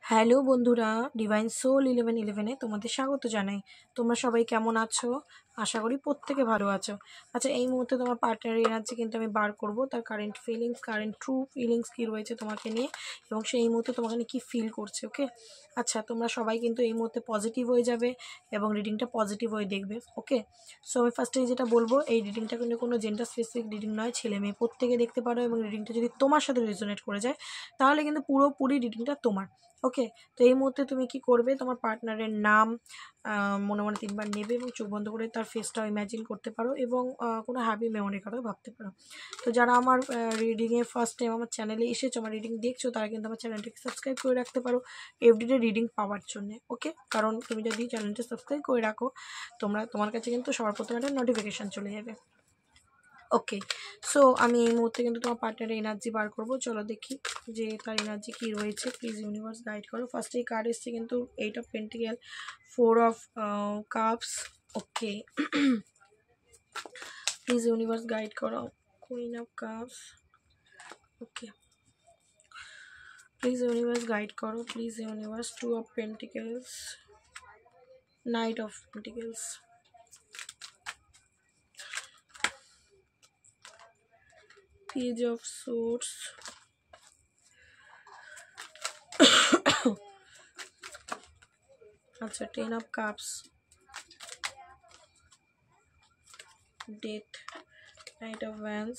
Hello বন্ধুরা, divine soul 1111-এ তোমাদের স্বাগত জানাই। তোমরা সবাই কেমন আছো? আশা করি প্রত্যেকে ভালো আছো। আচ্ছা, এই মুহূর্তে তোমার পার্টনারের এনার্জি কিন্তু আমি বার করব, তার current feelings, current true feelings কী রয়েছে তোমাকে নিয়ে, এবং সে এই মুহূর্তে তোমাকে নিয়ে কী ফিল করছে। ওকে, আচ্ছা, তোমরা সবাই কিন্তু এই মুহূর্তে পজিটিভ হয়ে যাবে এবং রিডিংটা পজিটিভ হয়ে দেখবে। ওকে, সো আমি ফার্স্টেই যেটা বলবো, এই রিডিংটা কিন্তু কোনো জেন্ডার স্পেসিফিক রিডিং নয়, ছেলে মেয়ে প্রত্যেকে দেখতে পারো, এবং রিডিংটা যদি তোমার সাথে রেজোনেট করে যায় তাহলে কিন্তু পুরোপুরি রিডিংটা তোমার। ওকে, তো এই মুহূর্তে তুমি কি করবে, তোমার পার্টনারের নাম মনে মনে 3বার নেবে এবং চোখ বন্ধ করে তার ফেসটাও ইম্যাজিন করতে পারো, এবং কোনো হ্যাপি মেমোরির কথা ভাবতে পারো। তো যারা আমার রিডিংয়ে ফার্স্ট টাইম আমার চ্যানেলে এসেছো, আমার রিডিং দেখছো, তারা কিন্তু আমার চ্যানেলটাকে সাবস্ক্রাইব করে রাখতে পারো এভরিডে রিডিং পাওয়ার জন্য। ওকে, কারণ তুমি যদি চ্যানেলটা সাবস্ক্রাইব করে রাখো, তোমার কাছে কিন্তু সবার প্রথমে একটা নোটিফিকেশান চলে যাবে। ওকে, সো আমি এই মুহূর্তে কিন্তু তোমার পার্টনারের এনার্জি বার করবো। চলো দেখি যে তার এনার্জি কী রয়েছে। প্লিজ ইউনিভার্স গাইড করো। ফার্স্টে এই কার্ড এসছে কিন্তু 8 of pentacle, 4 of cups. Okay, please universe guide করো। Queen of cups. Okay, please universe guide করো। Please universe 2 of pentacles, knight of pentacles, page of swords, আচ্ছা 10 of cups, death, knight of wands,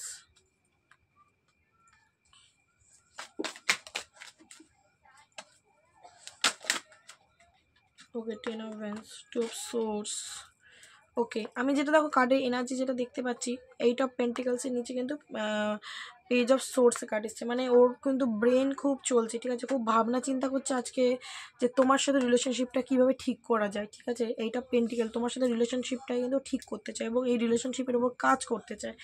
okay 10 of wands, 2 of swords. Okay, আমি যেটা দেখো কার্ডে energy যেটা দেখতে পাচ্ছি, 8 অফ পেন্টিকলসের নিচে কিন্তু পেজ অফ সোর্স কার্ড এসছে, মানে ওর কিন্তু ব্রেন খুব চলছে, ঠিক আছে, খুব ভাবনা চিন্তা করছে আজকে যে তোমার সাথে রিলেশনশিপটা কীভাবে ঠিক করা যায়। ঠিক আছে, 8 অফ পেন্টিকল তোমার সাথে রিলেশনশিপটা কিন্তু ঠিক করতে চায় এবং এই রিলেশনশিপের ওপর কাজ করতে চায়।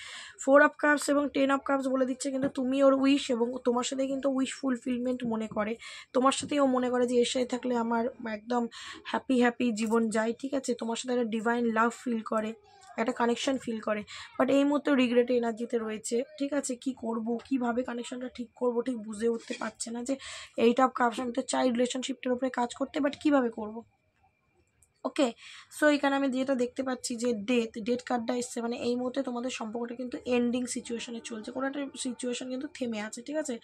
4 অফ কাপস এবং 10 অফ কাপস বলে দিচ্ছে কিন্তু তুমি ওর উইশ, এবং তোমার সাথে কিন্তু উইশ ফুলফিলমেন্ট মনে করে, তোমার সাথেও মনে করে যে এর সাথে থাকলে আমার একদম হ্যাপি হ্যাপি জীবন যায়। ঠিক আছে, তোমার সাথে একটা ডিভাইন লাভ ফিল করে, একটা কানেকশন ফিল করে, বাট এই মুহূর্তে রিগ্রেট এনার্জিতে রয়েছে। ঠিক আছে, কি করব, কিভাবে কানেকশনটা ঠিক করব ঠিক বুঝে উঠতে পারছে না যে 8 অফ কাপস, আমি তো চাই রিলেশনশিপটার উপরে কাজ করতে, বাট কিভাবে করব। ওকে, সো এখানে আমি যেটা দেখতে পাচ্ছি যে ডেথ কার্ডটা এসছে, মানে এই মুহূর্তে তোমাদের সম্পর্কটা কিন্তু এন্ডিং সিচুয়েশনে চলছে, কোনো একটা সিচুয়েশন কিন্তু থেমে আছে। ঠিক আছে,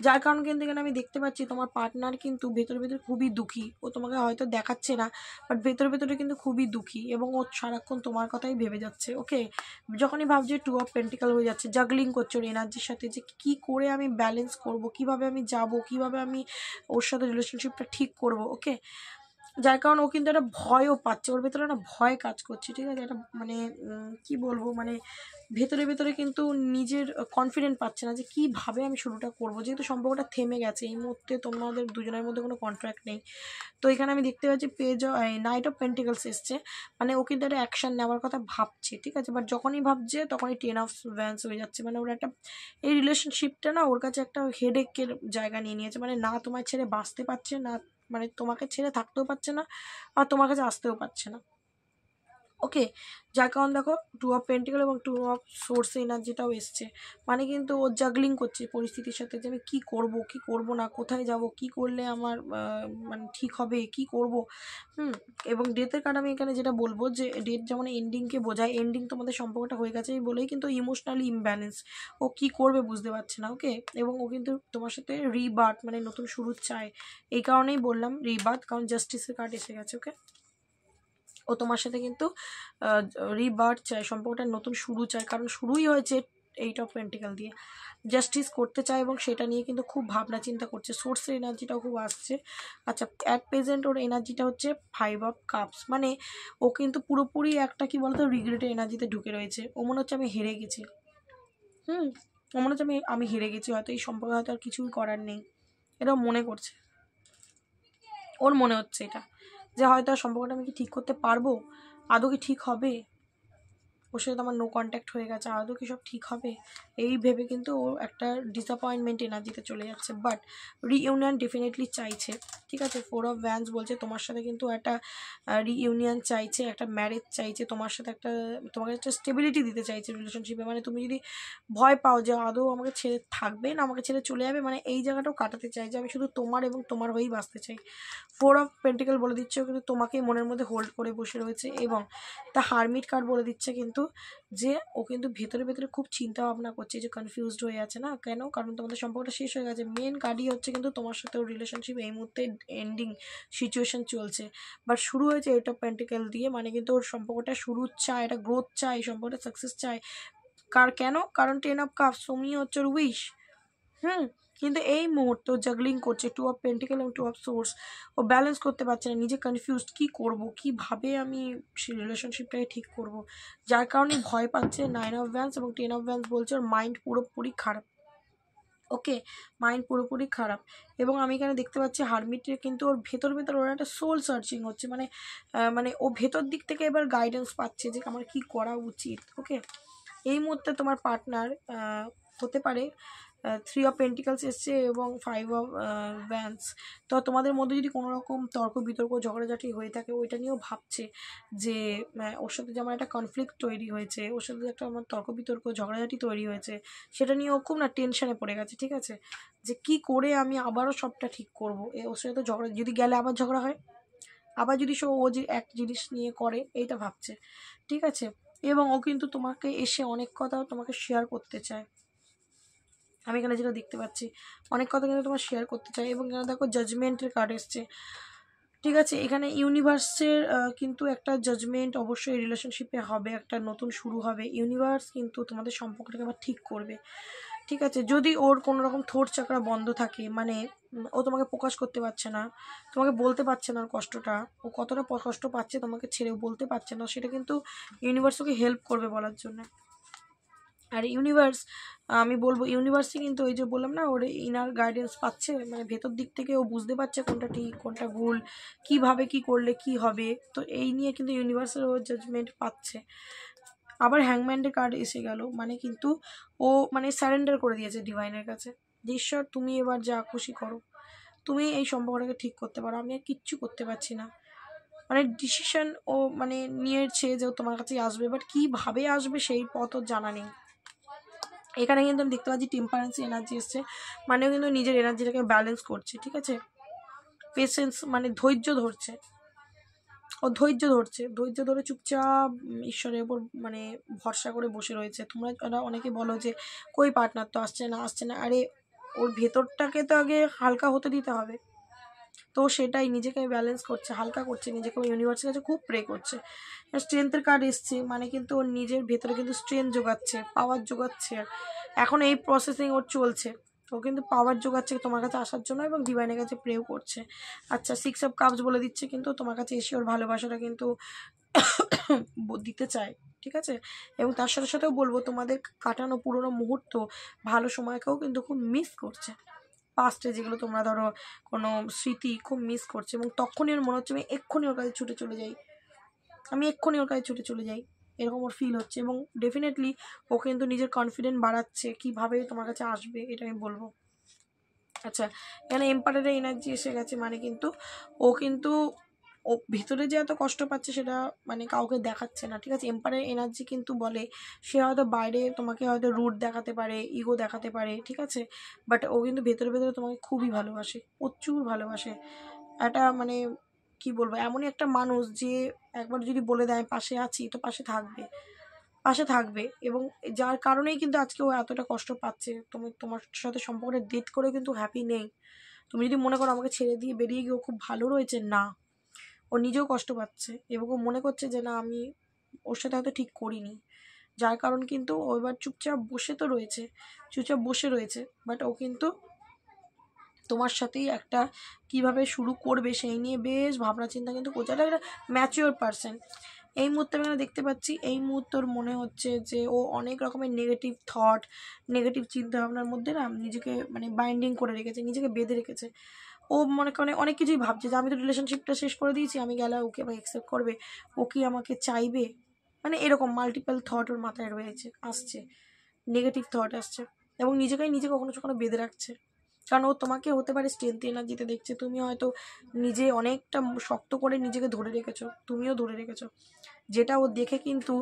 যার কারণ কিন্তু এখানে আমি দেখতে পাচ্ছি তোমার পার্টনার কিন্তু ভেতরে ভেতরে খুবই দুঃখী। ও তোমাকে হয়তো দেখাচ্ছে না, বাট ভেতরে ভেতরে কিন্তু খুবই দুঃখী, এবং ও সারাক্ষণ তোমার কথাই ভেবে যাচ্ছে। ওকে, যখনই ভাবছে 2 অফ পেন্টিকাল হয়ে যাচ্ছে, জাগলিং করছে ওর এনার্জির সাথে যে কি করে আমি ব্যালেন্স করব, কিভাবে আমি যাব, কিভাবে আমি ওর সাথে রিলেশনশিপটা ঠিক করব। ওকে, যার কারণে ও কিন্তু একটা ভয়ও পাচ্ছে, ওর ভেতরে একটা ভয় কাজ করছে। ঠিক আছে, একটা মানে কি বলবো, মানে ভেতরে ভেতরে কিন্তু নিজের কনফিডেন্ট পাচ্ছে না যে কীভাবে আমি শুরুটা করব, যেহেতু সম্পর্কটা থেমে গেছে, এই মুহূর্তে তোমাদের দুজনের মধ্যে কোনো কন্ট্রাক্ট নেই। তো এখানে আমি দেখতে পাচ্ছি নাইট অফ পেন্টিকলস এসছে, মানে ও কিন্তু একটা অ্যাকশান নেওয়ার কথা ভাবছে। ঠিক আছে, বাট যখনই ভাবছে তখনই 10 অফ ভ্যান্স হয়ে যাচ্ছে, মানে ওর একটা এই রিলেশনশিপটা না ওর কাছে একটা হেডেকের জায়গা নিয়ে নিয়েছে, মানে না তোমার ছেড়ে বাঁচতে পারছে না, মানে তোমাকে ছেড়ে থাকতেও পারছে না, আর তোমার কাছে আসতেও পারছে না। ওকে, যার কারণ দেখো 2 অফ পেন্টিকল এবং 2 অফ সোর্স এনার্জিটাও এসছে, মানে কিন্তু ও জাগলিং করছে পরিস্থিতির সাথে যে আমি কী করবো কী করবো না, কোথায় যাব, কি করলে আমার মানে ঠিক হবে, কি করব। এবং ডেথের কারণ আমি এখানে যেটা বলবো যে ডেথ যেমন এন্ডিংকে বোঝায়, এন্ডিং তোমাদের সম্পর্কটা হয়ে গেছে বলেই কিন্তু ইমোশনালি ইমব্যালেন্স, ও কী করবে বুঝতে পারছে না। ওকে, এবং ও কিন্তু তোমার সাথে রিবার্থ মানে নতুন শুরু চায়, এই কারণেই বললাম রিবার্থ, কারণ জাস্টিসের কার্ড এসে গেছে। ওকে, ও তোমার সাথে কিন্তু রিবার্থ চায়, সম্পর্কটা নতুন শুরু চায়, কারণ শুরুই হয়েছে 8 অফ পেন্টিকাল দিয়ে, জাস্টিস করতে চায় এবং সেটা নিয়ে কিন্তু খুব ভাবনা চিন্তা করছে, সোর্সের এনার্জিটাও খুব আসছে। আচ্ছা, অ্যাট প্রেজেন্ট ওর এনার্জিটা হচ্ছে 5 অফ কাপস, মানে ও কিন্তু পুরোপুরি একটা কি বলতো রিগ্রেটের এনার্জিতে ঢুকে রয়েছে, ও মনে হচ্ছে আমি হেরে গেছি। ও মনে হচ্ছে আমি হেরে গেছি, হয়তো এই সম্পর্কে হয়তো আর কিছুই করার নেই, এটাও মনে করছে, ওর মনে হচ্ছে এটা যে হয়তো আর সম্পর্কটা আমি কি ঠিক করতে পারবো, আদৌ কি ঠিক হবে, ওর সাথে আমার নো কন্ট্যাক্ট হয়ে গেছে, আদৌ কি সব ঠিক হবে, এই ভেবে কিন্তু ও একটা ডিসঅ্যাপয়েন্টমেন্ট এনার্জিতে চলে যাচ্ছে, বাট রিইউনিয়ন ডেফিনেটলি চাইছে। ঠিক আছে। 4 অফ ভ্যান্স বলছে তোমার সাথে কিন্তু একটা রিইউনিয়ন চাইছে, একটা ম্যারেজ চাইছে তোমার সাথে, একটা তোমাকে একটা স্টেবিলিটি দিতে চাইছে রিলেশনশিপে। মানে তুমি যদি ভয় পাও যে আদৌ আমাকে ছেড়ে থাকবে না আমাকে ছেড়ে চলে যাবে, মানে এই জায়গাটাও কাটাতে চাই যে আমি শুধু তোমার এবং তোমার হয়েই বাঁচতে চাই। 4 অফ পেন্টিকেল বলে দিচ্ছে কিন্তু তোমাকেই মনের মধ্যে হোল্ড করে বসে রয়েছে। এবং দ্য হারমিট কার্ড বলে দিচ্ছে কিন্তু যে ও কিন্তু ভেতরে ভেতরে খুব চিন্তা ভাবনা করছে, যে কনফিউজড হয়ে আছে না কেন, কারণ তোমাদের সম্পর্কটা শেষ হয়ে গেছে। মেন কার্ডই হচ্ছে কিন্তু তোমার সাথে ওর রিলেশনশিপ এই মুহূর্তে এন্ডিং সিচুয়েশন চলছে, বাট শুরু হয়েছে 8 অফ পেন্টিকেল দিয়ে। মানে কিন্তু ওর সম্পর্কটা শুরু চায়, একটা গ্রোথ চায়, সম্পর্কটা সাকসেস চায়। কেন, কারণ 10 অফ কাপস তুমি হচ্ছে ওর উইশ। কিন্তু এই মুহূর্তে জাগলিং করছে 2 অফ পেন্টিকেল এবং 2 অফ সোর্স। ও ব্যালেন্স করতে পারছে না, নিজে কনফিউজড কী করব, কীভাবে আমি সেই রিলেশনশিপটাকে ঠিক করব, যার কারণে ভয় পাচ্ছে। 9 অফ ভ্যান্স এবং 10 অফ ভ্যান্স বলছে ওর মাইন্ড পুরোপুরি খারাপ। ওকে, মাইন্ড পুরোপুরি খারাপ। এবং আমি এখানে দেখতে পাচ্ছি হারমিটের কিন্তু ওর ভেতর ভেতর ওর একটা সোল সার্চিং হচ্ছে, মানে ও ভেতর দিক থেকে এবার গাইডেন্স পাচ্ছে যে আমার কি করা উচিত। ওকে, এই মুহূর্তে তোমার পার্টনার হতে পারে 3 অফ পেন্টিকালস এসছে এবং 5 অফ ভ্যান্স। তো তোমাদের মধ্যে যদি কোনো রকম তর্ক বিতর্ক ঝগড়াঝাটি হয়ে থাকে, ওইটা নিয়েও ভাবছে যে ওর সাথে যে আমার একটা কনফ্লিক্ট তৈরি হয়েছে, ওর সাথে একটা আমার তর্ক বিতর্ক ঝগড়াঝাটি তৈরি হয়েছে, সেটা নিয়ে ও খুব না টেনশানে পড়ে গেছে। ঠিক আছে, যে কি করে আমি আবারও সবটা ঠিক করবো। ওর সাথে তো ঝগড়া, যদি গেলে আবার ঝগড়া হয়, আবার যদি ও যে এক জিনিস নিয়ে করে, এইটা ভাবছে। ঠিক আছে, এবং ও কিন্তু তোমাকে এসে অনেক কথা তোমাকে শেয়ার করতে চায়। আমি এখানে যেটা দেখতে পাচ্ছি, অনেক কথা কিন্তু তোমার শেয়ার করতে চাই। এবং এখানে দেখো জাজমেন্টের কার্ড এসছে। ঠিক আছে, এখানে ইউনিভার্সের কিন্তু একটা জাজমেন্ট অবশ্যই রিলেশনশিপে হবে, একটা নতুন শুরু হবে। ইউনিভার্স কিন্তু তোমাদের সম্পর্কটাকে আবার ঠিক করবে। ঠিক আছে, যদি ওর কোনো রকম থ্রোট চাকরা বন্ধ থাকে, মানে ও তোমাকে প্রকাশ করতে পারছে না, তোমাকে বলতে পারছে না ওর কষ্টটা, ও কতটা কষ্ট পাচ্ছে তোমাকে ছেড়ে বলতে পারছে না, সেটা কিন্তু ইউনিভার্স ওকে হেল্প করবে বলার জন্য। আর ইউনিভার্স, আমি বলবো ইউনিভার্সই কিন্তু ওই যে বললাম না, ওর ইনার গাইডেন্স পাচ্ছে, মানে ভেতর দিক থেকে ও বুঝতে পারছে কোনটা ঠিক কোনটা ভুল, কিভাবে কি করলে কি হবে। তো এই নিয়ে কিন্তু ইউনিভার্সের ও জাজমেন্ট পাচ্ছে। আবার হ্যাংম্যানের কার্ড এসে গেল, মানে কিন্তু ও মানে স্যারেন্ডার করে দিয়েছে ডিভাইনের কাছে, যে ঈশ্বর তুমি এবার যা খুশি করো, তুমি এই সম্পর্কটাকে ঠিক করতে পারো, আমি আর কিচ্ছু করতে পারছি না। মানে ডিসিশন ও মানে নিয়েছে যে ও তোমার কাছে আসবে, বাট কীভাবে আসবে সেই পথ ওর জানা নেই। এখানে কিন্তু আমি দেখতে পাচ্ছি টেম্পারেন্সি এনার্জি এসছে, মানেও কিন্তু নিজের এনার্জিটাকে ব্যালেন্স করছে। ঠিক আছে, পেশেন্স মানে ধৈর্য ধরছে, ও ধৈর্য ধরে চুপচাপ ঈশ্বরের ওপর মানে ভরসা করে বসে রয়েছে। তোমরা অনেকে বলো যে কই পার্টনার তো আসছে না, আরে ওর ভেতরটাকে তো আগে হালকা হতে দিতে হবে। তো সেটাই নিজেকে ব্যালেন্স করছে, হালকা করছে নিজেকে, ইউনিভার্সের কাছে খুব প্রে করছে। স্ট্রেংথের কার্ড এসছে, মানে কিন্তু ওর নিজের ভেতরে কিন্তু স্ট্রেংথ জোগাচ্ছে, পাওয়ার জোগাচ্ছে। এখন এই প্রসেসিং ওর চলছে, ও কিন্তু পাওয়ার জোগাচ্ছে তোমার কাছে আসার জন্য এবং ডিভাইনের কাছে প্রেও করছে। আচ্ছা, 6 অফ কাপস বলে দিচ্ছে কিন্তু তোমার কাছে এসে ওর ভালোবাসাটা কিন্তু দিতে চায়। ঠিক আছে, এবং তার সাথে সাথেও বলবো তোমাদের কাটানো পুরোনো মুহূর্ত, ভালো সময়কেও কিন্তু খুব মিস করছে। পাস্টে যেগুলো তোমরা ধরো কোনো স্মৃতি খুব মিস করছে, এবং তখনই ওর মনে হচ্ছে আমি এক্ষুনি ওর কাছে ছুটে চলে যাই, এরকম ওর ফিল হচ্ছে। এবং ডেফিনেটলি ও কিন্তু নিজের কনফিডেন্ট বাড়াচ্ছে, কীভাবে তোমার কাছে আসবে এটা আমি বলবো। আচ্ছা, এখানে এম্পায়ারের এনার্জি এসে গেছে, মানে কিন্তু ও ভিতরে যে এত কষ্ট পাচ্ছে সেটা মানে কাউকে দেখাচ্ছে না। ঠিক আছে, এম্পায়ারের এনার্জি কিন্তু বলে সে হয়তো বাইরে তোমাকে হয়তো রুট দেখাতে পারে, ইগো দেখাতে পারে, ঠিক আছে, বাট ও কিন্তু ভেতরে ভেতরে তোমাকে খুবই ভালোবাসে, প্রচুর ভালোবাসে। একটা মানে কি বলবো, এমনই একটা মানুষ যে একবার যদি বলে দেয় পাশে আছি, তো পাশে থাকবে। এবং যার কারণেই কিন্তু আজকে ও এতটা কষ্ট পাচ্ছে। তোমার সাথে সম্পর্কটা ডেট করে কিন্তু হ্যাপি নেই। তুমি যদি মনে করো আমাকে ছেড়ে দিয়ে বেরিয়ে গিয়ে ও খুব ভালো রয়েছে, না, ও নিজেও কষ্ট পাচ্ছে এবং ও মনে করছে যে না, আমি ওর সাথে হয়তো ঠিক করিনি, যার কারণ কিন্তু ও এবার চুপচাপ বসে রয়েছে। বাট ও কিন্তু তোমার সাথেই একটা কিভাবে শুরু করবে সেই নিয়ে বেশ ভাবনা চিন্তা কিন্তু করছে। একটা ম্যাচিওর পারসন। এই মুহূর্তে আমি দেখতে পাচ্ছি, এই মুহূর্তে ওর মনে হচ্ছে যে ও অনেক রকমের নেগেটিভ থট, নেগেটিভ চিন্তাভাবনার মধ্যে না নিজেকে মানে বাইন্ডিং করে রেখেছে, নিজেকে বেঁধে রেখেছে। ও মনে করে অনেক কিছুই ভাবছে যে আমি তো রিলেশনশিপটা শেষ করে দিয়েছি, আমি গেলে ওকে আমাকে অ্যাকসেপ্ট করবে, ও কি আমাকে চাইবে, মানে এরকম মাল্টিপল থট ওর মাথায় আসছে, নেগেটিভ থট আসছে, এবং নিজেকে কখনো বেঁধে রাখছে। কারণ ও তোমাকে হতে পারে স্ট্রেংথ এনার্জিতে দেখছে, তুমি হয়তো নিজে অনেকটা শক্ত করে নিজেকে ধরে রেখেছো, তুমিও ধরে রেখেছো, যেটা ও দেখে কিন্তু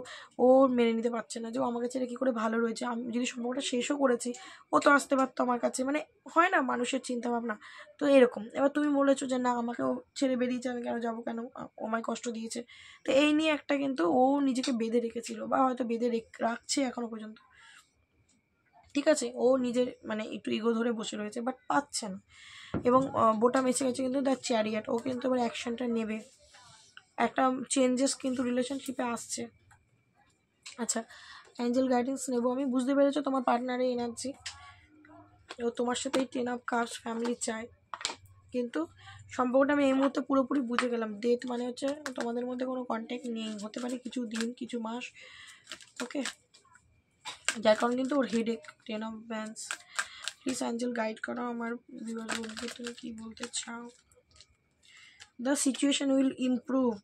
ও মেনে নিতে পারছে না যে ও আমাকে ছেড়ে কী করে ভালো রয়েছে। আমি যদি সম্পর্কটা শেষও করেছি ও তো আসতে পারতো আমার কাছে, মানে হয় না মানুষের চিন্তা ভাবনা তো এরকম। এবার তুমি বলেছো যে না আমাকে ও ছেড়ে বেরিয়েছে, আমি কেন যাবো, কেন ও আমায় কষ্ট দিয়েছে, তো এই নিয়ে একটা কিন্তু ও নিজেকে বেঁধে রেখেছিল বা হয়তো বেঁধে রাখছে এখনো পর্যন্ত, ঠিক আছে। ও নিজের মানে একটু ইগো ধরে বসে রয়েছে বাট পাচ্ছে না। এবং বোটাম এসে গেছে কিন্তু দ্য চ্যারিয়াট, ও কিন্তু এবার অ্যাকশনটা নেবে, একটা চেঞ্জেস কিন্তু রিলেশনশিপে আসছে। আচ্ছা, অ্যাঞ্জেল গাইডেন্স নেবো আমি, বুঝতে পেরেছো তোমার পার্টনারের এনার্জি, ও তোমার সাথে এই 10 of cups ফ্যামিলি চায়, কিন্তু সম্পর্কটা আমি এই মুহূর্তে পুরোপুরি বুঝে গেলাম। ডেট মানে হচ্ছে তোমাদের মধ্যে কোনো কন্ট্যাক্ট নেই, হতে পারে কিছু দিন কিছু মাস, ওকে, যার কারণে কিন্তু ওর headache. 10 of wands, please angel guide করো আমার ভিউয়ার বলতে তুমি কি বলতে চাও। দ্য সিচুয়েশন উইল ইমপ্রুভড,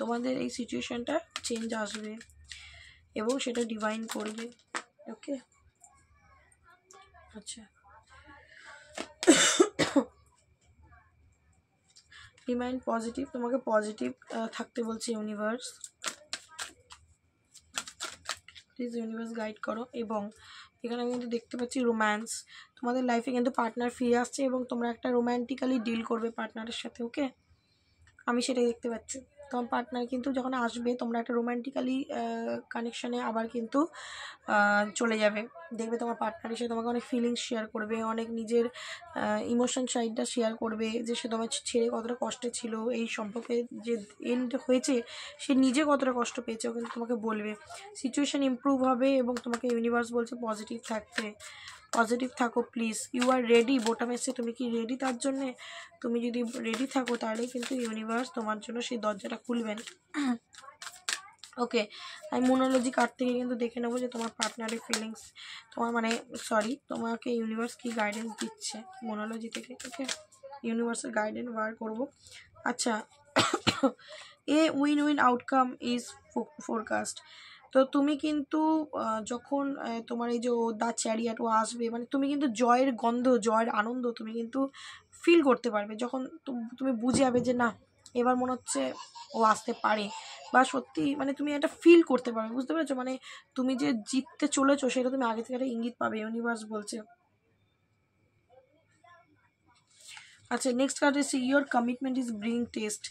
তোমাদের এই সিচুয়েশনটা চেঞ্জ আসবে এবং সেটা ডিভাইন করবে, ওকে। আচ্ছা, রিমাইন পজিটিভ, তোমাকে পজিটিভ থাকতে বলছে ইউনিভার্স, প্লিজ ইউনিভার্স গাইড করো। এবং এখানে আমি কিন্তু দেখতে পাচ্ছি রোম্যান্স, তোমাদের লাইফে কিন্তু পার্টনার ফিরে আসছে এবং তোমরা একটা রোম্যান্টিক্যালি ডিল করবে পার্টনারের সাথে, ওকে, আমি সেটাই দেখতে পাচ্ছি। তোমার পার্টনার কিন্তু যখন আসবে তোমরা একটা রোম্যান্টিক্যালি কানেকশানে আবার কিন্তু চলে যাবে, দেখবে তোমার পার্টনার এসে তোমাকে অনেক ফিলিংস শেয়ার করবে, অনেক নিজের ইমোশন সাইডটা শেয়ার করবে, যে সে তোমার ছেড়ে কতটা কষ্টে ছিল, এই সম্পর্কে যে এন্ড হয়েছে সে নিজে কতটা কষ্ট পেয়েছে ও কিন্তু তোমাকে বলবে। সিচুয়েশান ইমপ্রুভ হবে এবং তোমাকে ইউনিভার্স বলছে পজিটিভ থাকতে, পজিটিভ থাকো প্লিজ। ইউ আর রেডি, বোটাম এসে তুমি কি রেডি তার জন্যে, তুমি যদি রেডি থাকো তাহলে কিন্তু ইউনিভার্স তোমার জন্য সেই দরজাটা খুলবেন, ওকে। আমি মোনোলজি কার্ড থেকে কিন্তু দেখে নেবো যে তোমার পার্টনারের ফিলিংস, তোমার মানে সরি তোমাকে ইউনিভার্স কি গাইডেন্স দিচ্ছে মোনোলজি থেকে, ওকে, ইউনিভার্সের গাইডেন্স বার করবো। আচ্ছা, a win win outcome is forecast, তো তুমি কিন্তু যখন তোমার এই যে দ্য চ্যারিয়াট ও আসবে, মানে তুমি কিন্তু জয়ের গন্ধ, জয়ের আনন্দ তুমি কিন্তু ফিল করতে পারবে, যখন তুমি বুঝে যাবে যে না এবার মনে হচ্ছে ও আসতে পারে, বা সত্যি মানে তুমি এটা ফিল করতে পারবে, বুঝতে পেরেছো, মানে তুমি যে জিততে চলেছো সেটা তুমি আগে থেকে একটা ইঙ্গিত পাবে, ইউনিভার্স বলছে। আচ্ছা, নেক্সট কার্ড এসে your commitment is bring test,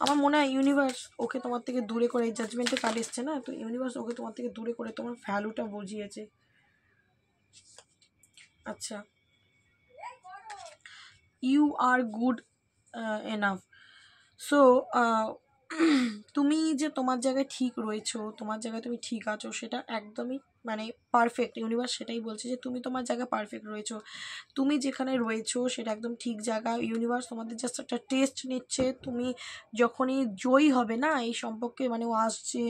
আমার মনে হয় ইউনিভার্স ওকে তোমার থেকে দূরে করে, জাজমেন্টের কার্ড এসছে না, তো ইউনিভার্স ওকে তোমার থেকে দূরে করে তোমার ভ্যালুটা বুঝিয়েছে। আচ্ছা, you are good enough, so তুমি যে তোমার জায়গায় ঠিক রয়েছো, তোমার জায়গায় তুমি ঠিক আছো, সেটা একদমই মানে পারফেক্ট, ইউনিভার্স সেটাই বলছে যে তুমি তোমার জায়গায় পারফেক্ট রয়েছো, তুমি যেখানে রয়েছো সেটা একদম ঠিক জায়গা। ইউনিভার্স তোমাদের জাস্ট একটা টেস্ট নিচ্ছে, তুমি যখনই জয়ী হবে না এই সম্পর্কে, মানে ও আসছে,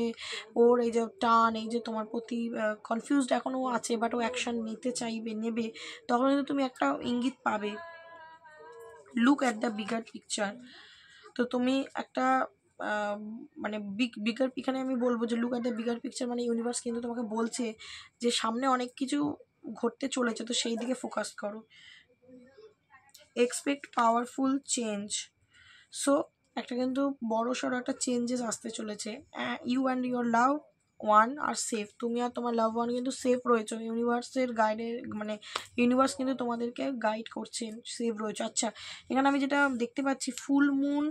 ওর এই যে টান, এই যে তোমার প্রতি কনফিউজড এখনও আছে বাট ও অ্যাকশন নিতে চাইবে, নেবে, তখন কিন্তু তুমি একটা ইঙ্গিত পাবে। Look at the bigger picture, তো তুমি একটা মানে বিগার, এখানে আমি বলবো যে look at the bigger picture, মানে ইউনিভার্স কিন্তু তোমাকে বলছে যে সামনে অনেক কিছু ঘটতে চলেছে, তো সেই দিকে ফোকাস করো। এক্সপেক্ট পাওয়ারফুল চেঞ্জ, সো একটা কিন্তু বড় সড়ো একটা চেঞ্জেস আসতে চলেছে। You and your love one are safe, তুমি আর তোমার লাভ ওয়ান কিন্তু সেফ রয়েছে, ইউনিভার্সের গাইডে, মানে ইউনিভার্স কিন্তু তোমাদেরকে গাইড করছেন, সেফ রয়েছে। আচ্ছা, এখানে আমি যেটা দেখতে পাচ্ছি ফুল মুন,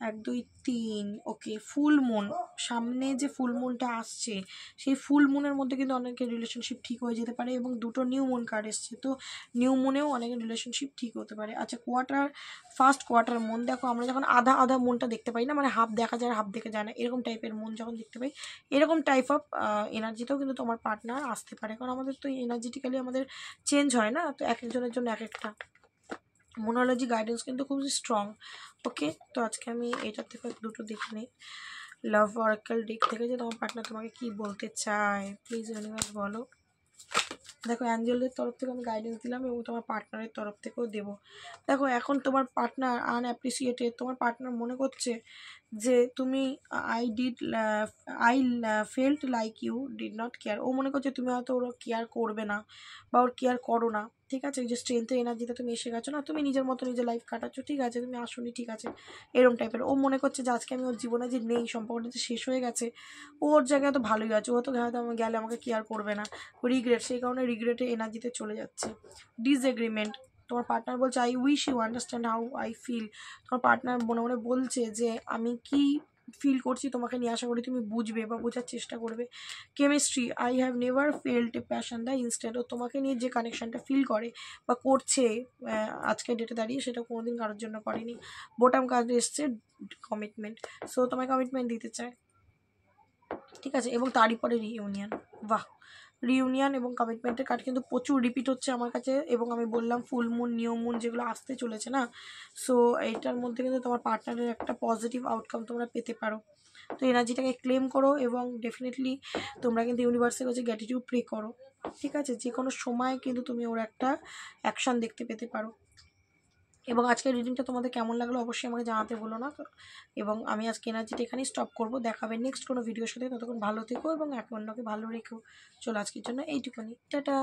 1 2 3, ওকে, ফুল মুন, সামনে যে ফুল মুনটা আসছে সেই ফুল মুনের মধ্যে কিন্তু অনেকের রিলেশনশিপ ঠিক হয়ে যেতে পারে, এবং দুটো নিউ মুন কার্ড এসছে, তো নিউ মুনেও অনেকের রিলেশনশিপ ঠিক হতে পারে। আচ্ছা, ফার্স্ট কোয়ার্টার মুন, দেখো আমরা যখন আধা আধা মুনটা দেখতে পাই না, মানে হাফ দেখা যায় হাফ দেখে যায় না, এরকম টাইপের মুন যখন দেখতে পাই, এরকম টাইপ অফ এনার্জিতেও কিন্তু তোমার পার্টনার আসতে পারে, কারণ আমাদের তো এনার্জিটিক্যালি আমাদের চেঞ্জ হয় না, তো এক একজনের জন্য এক একটা। মোনোলজি গাইডেন্স কিন্তু খুব স্ট্রং, ওকে। তো আজকে আমি এটার থেকে দুটো দেখে নিই, লাভ অরাকেল ডেক থেকে, যে তোমার পার্টনার তোমাকে কি বলতে চায়, প্লিজ ইউনিভার্স বলো। দেখো, অ্যাঞ্জেলদের তরফ থেকে আমি গাইডেন্স দিলাম এবং তোমার পার্টনারের তরফ থেকেও দেবো। দেখো, এখন তোমার পার্টনার আনঅ্যাপ্রিসিয়েটেড, তোমার পার্টনার মনে করছে যে তুমি I felt like you did not care. ও মনে করছে তুমি হয়তো ওর কেয়ার করবে না বা ওর কেয়ার করো না, ঠিক আছে, যে স্ট্রেংথের এনার্জিতে তুমি এসে গেছো না, তুমি নিজের মতো নিজের লাইফ কাটাচ্ছ, ঠিক আছে, তুমি আসোনি, ঠিক আছে, এরম টাইপের। ও মনে করছে যে আজকে আমি ওর জীবনে যে নেই, সম্পর্কটা যে শেষ হয়ে গেছে, ওর জায়গায় তো ভালোই আছে, ও তো হয়তো আমি গেলে আমাকে কেয়ার করবে না, রিগ্রেট, সেই কারণে রিগ্রেটে এনার্জিতে চলে যাচ্ছে। ডিসএগ্রিমেন্ট, তোমার পার্টনার বলছে I wish you understand how I feel. তোমার পার্টনার মনে মনে বলছে যে আমি কি ফিল করছি তোমাকে নিয়ে, আশা করি তুমি বুঝবে বা বোঝার চেষ্টা করবে। Chemistry, I have never felt a passion the instant. ও তোমাকে নিয়ে যে কানেকশনটা ফিল করে বা করছে আজকের ডেটে দাঁড়িয়ে, সেটা কোনোদিন কারোর জন্য করেনি। বোটাম কার্ডে এসছে কমিটমেন্ট, সো তোমায় কমিটমেন্ট দিতে চায়, ঠিক আছে, এবং তারই পরে রিইউনিয়ন। বাহ, রিইউনিয়ন এবং কমিটমেন্টের কার্ড কিন্তু প্রচুর রিপিট হচ্ছে আমার কাছে, এবং আমি বললাম ফুল মুন, নিউ মুন যেগুলো আসতে চলেছে না, সো এইটার মধ্যে কিন্তু তোমার পার্টনারের একটা পজিটিভ আউটকাম তোমরা পেতে পারো। তো এনার্জিটাকে ক্লেম করো এবং ডেফিনেটলি তোমরা কিন্তু ইউনিভার্সের কাছে গ্র্যাটিটিউড প্রে করো, ঠিক আছে, যে কোনো সময় কিন্তু তুমি ওর একটা অ্যাকশান দেখতে পেতে পারো। এবং আজকের রিডিংটা তোমাদের কেমন লাগলো অবশ্যই আমাকে জানাতে বলো না। এবং আমি আজকে এনার্জিটা এখানেই স্টপ করবো, দেখাবে নেক্সট কোনো ভিডিওর সাথে, ততক্ষণ ভালো থেকো এবং একে অন্যকে ভালো রেখো। চলো আজকের জন্য এইটুকুনি, টাটা।